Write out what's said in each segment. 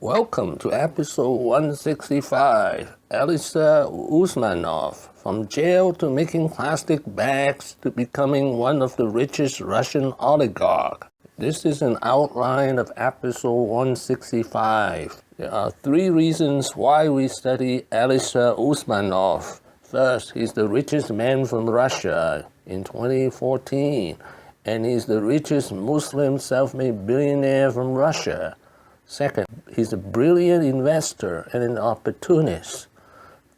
Welcome to episode 165. Alisher Usmanov, from jail to making plastic bags to becoming one of the richest Russian oligarchs. This is an outline of episode 165. There are 3 reasons why we study Alisher Usmanov. First, he's the richest man from Russia in 2014, and he's the richest Muslim self-made billionaire from Russia. Second, he's a brilliant investor and an opportunist.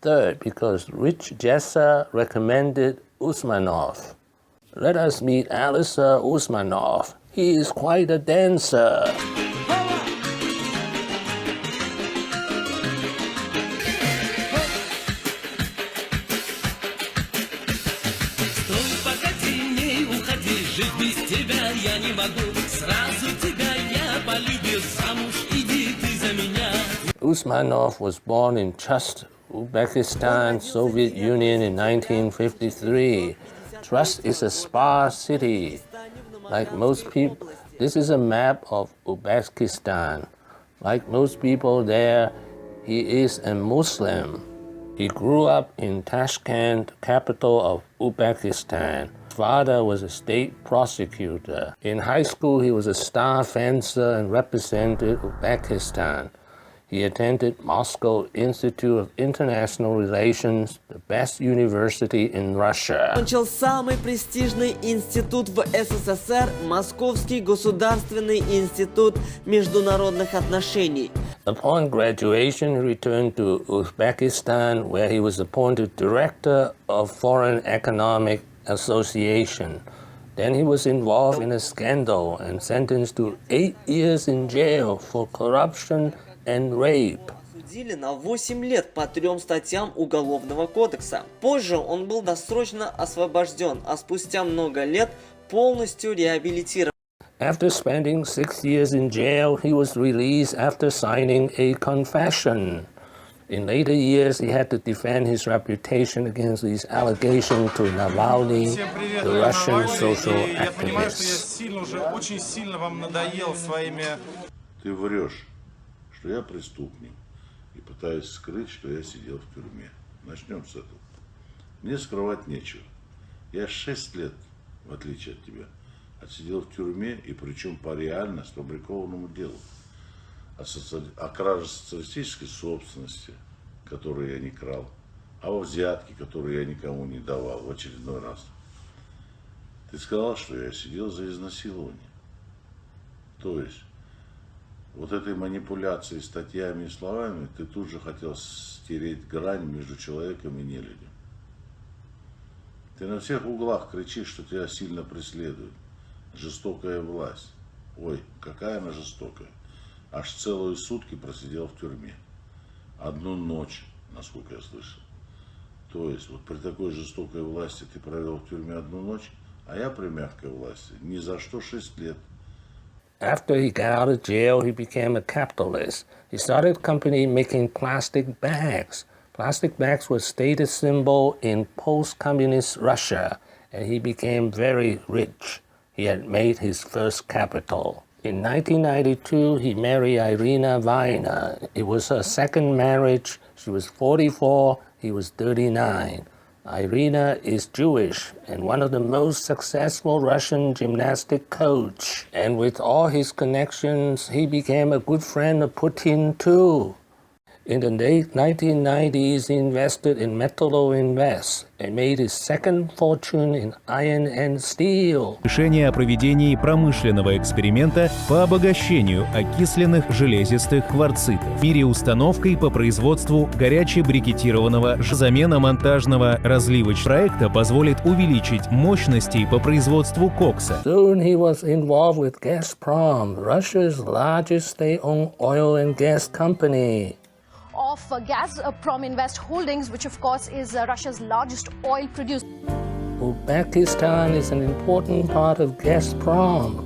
Third, because Richest recommended Usmanov. Let us meet Alisher Usmanov. He is quite a dancer. Usmanov was born in Richest, Uzbekistan, Soviet Union in 1953. Richest is a spa city. Like most people, this is a map of Uzbekistan. Like most people there, he is a Muslim. He grew up in Tashkent, capital of Uzbekistan. His father was a state prosecutor. In high school, he was a star fencer and represented Uzbekistan. He attended Moscow Institute of International Relations, the best university in Russia. Окончил самый престижный институт в СССР – Московский государственный институт международных отношений. Upon graduation, he returned to Uzbekistan, where he was appointed director of Foreign Economic Association. Then he was involved in a scandal and sentenced to 8 years in jail for corruption and rape. Судили на 8 лет по 3 статьям Уголовного кодекса. Позже он был досрочно освобожден, а спустя много лет полностью реабилитирован. After spending 6 years in jail, he was released after signing a confession. In later years, he had to defend his reputation against these allegations to Navalny, the Russian social activist. Ты врешь, что я преступник, и пытаюсь скрыть, что я сидел в тюрьме. Начнем с этого. Мне скрывать нечего. Я 6 лет, в отличие от тебя, отсидел в тюрьме, и причем по реально сфабрикованному делу. О краже социалистической собственности, которую я не крал, а о взятке, которую я никому не давал в очередной раз. Ты сказал, что я сидел за изнасилование. То есть, вот этой манипуляцией статьями и словами ты тут же хотел стереть грань между человеком и нелюдем. Ты на всех углах кричишь, что тебя сильно преследуют. Жестокая власть. Ой, какая она жестокая. Аж целые сутки просидел в тюрьме. 1 ночь, насколько я слышал. То есть, вот при такой жестокой власти ты провел в тюрьме 1 ночь, а я при мягкой власти ни за что 6 лет. After he got out of jail, he became a capitalist. He started a company making plastic bags. Plastic bags were a status symbol in post-communist Russia, and he became very rich. He had made his first capital. In 1992, he married Irina Vaina. It was her second marriage. She was 44, he was 39. Irina is Jewish and one of the most successful Russian gymnastic coach. And with all his connections, he became a good friend of Putin too. In the late 1990s, he invested in Metalo Invest and made his second fortune in iron and steel. Решение о проведении промышленного эксперимента по обогащению окисленных железистых кварцитов. В мире установкой по производству горячебрикетированного замена монтажного разливочного проекта позволит увеличить мощности по производству кокса. Soon he was involved with Gazprom, Russia's largest state-owned oil and gas company. Of Gazprom Invest Holdings, which of course is Russia's largest oil producer. Uzbekistan is an important part of Gazprom.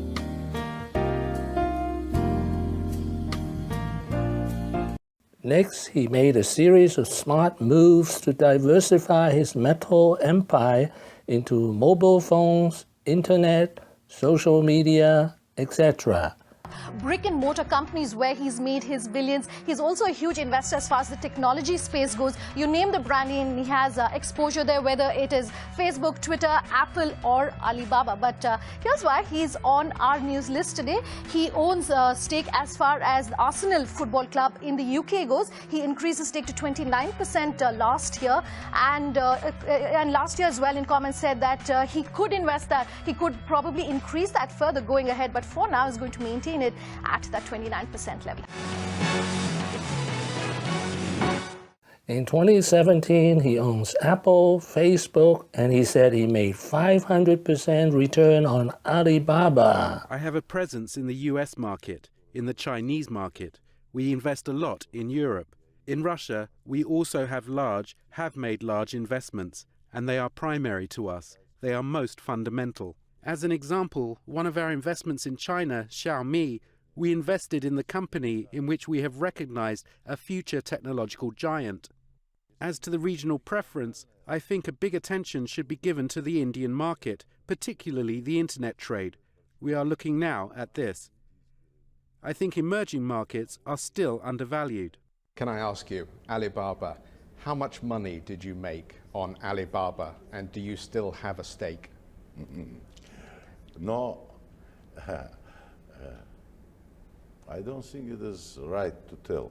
Next, he made a series of smart moves to diversify his metal empire into mobile phones, internet, social media, etc. brick and mortar companies where he's made his billions. He's also a huge investor as far as the technology space goes. You name the brand and he has exposure there, whether it is Facebook, Twitter, Apple or Alibaba. But here's why he's on our news list today. He owns a stake as far as the Arsenal Football Club in the UK goes. He increased his stake to 29% last year, and last year as well in comments said that he could invest that, he could probably increase that further going ahead, but for now is going to maintain it at that 29% level. In 2017, he owns Apple, Facebook, and he said he made 500% return on Alibaba. I have a presence in the US market, in the Chinese market. We invest a lot in Europe. In Russia, we also have made large investments, and they are primary to us. They are most fundamental. As an example, one of our investments in China, Xiaomi, we invested in the company in which we have recognized a future technological giant. As to the regional preference, I think a big attention should be given to the Indian market, particularly the internet trade. We are looking now at this. I think emerging markets are still undervalued. Can I ask you, Alibaba, how much money did you make on Alibaba, and do you still have a stake? No, I don't think it is right to tell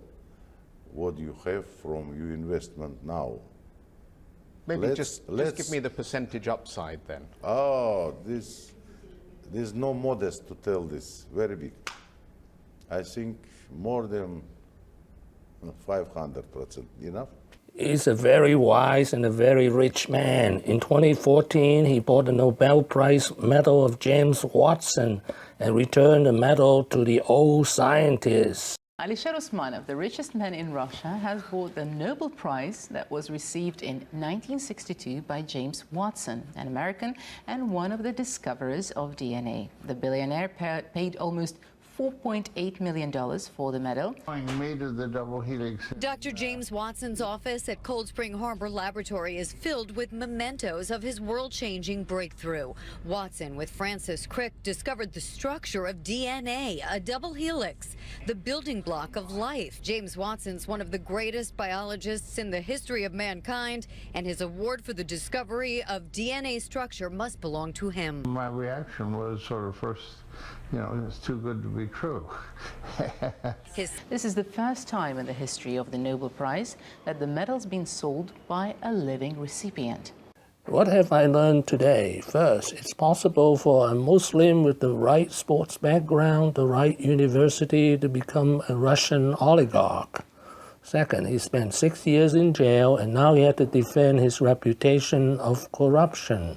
what you have from your investment now. Maybe just give me the percentage upside then. Oh, this no modest to tell this, very big. I think more than 500%, enough? He's a very wise and a very rich man. In 2014, he bought the Nobel Prize medal of James Watson and returned the medal to the old scientist. Alisher Usmanov, the richest man in Russia, has bought the Nobel Prize that was received in 1962 by James Watson, an American and one of the discoverers of DNA. The billionaire paid almost $4.8 million for the medal. Made of the double helix. Dr. James Watson's office at Cold Spring Harbor Laboratory is filled with mementos of his world-changing breakthrough. Watson, with Francis Crick, discovered the structure of DNA, a double helix, the building block of life. James Watson's one of the greatest biologists in the history of mankind, and his award for the discovery of DNA structure must belong to him. My reaction was sort of first, it's too good to be true. This is the first time in the history of the Nobel Prize that the medal's been sold by a living recipient. What have I learned today? First, it's possible for a Muslim with the right sports background, the right university, to become a Russian oligarch. Second, he spent 6 years in jail and now he had to defend his reputation of corruption.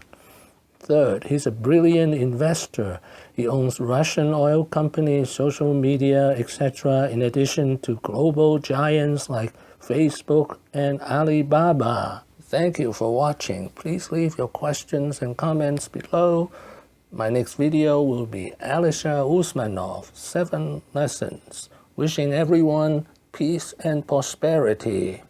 Third, he's a brilliant investor. He owns Russian oil companies, social media, etc., in addition to global giants like Facebook and Alibaba. Thank you for watching. Please leave your questions and comments below. My next video will be Alisher Usmanov, 7 lessons. Wishing everyone peace and prosperity.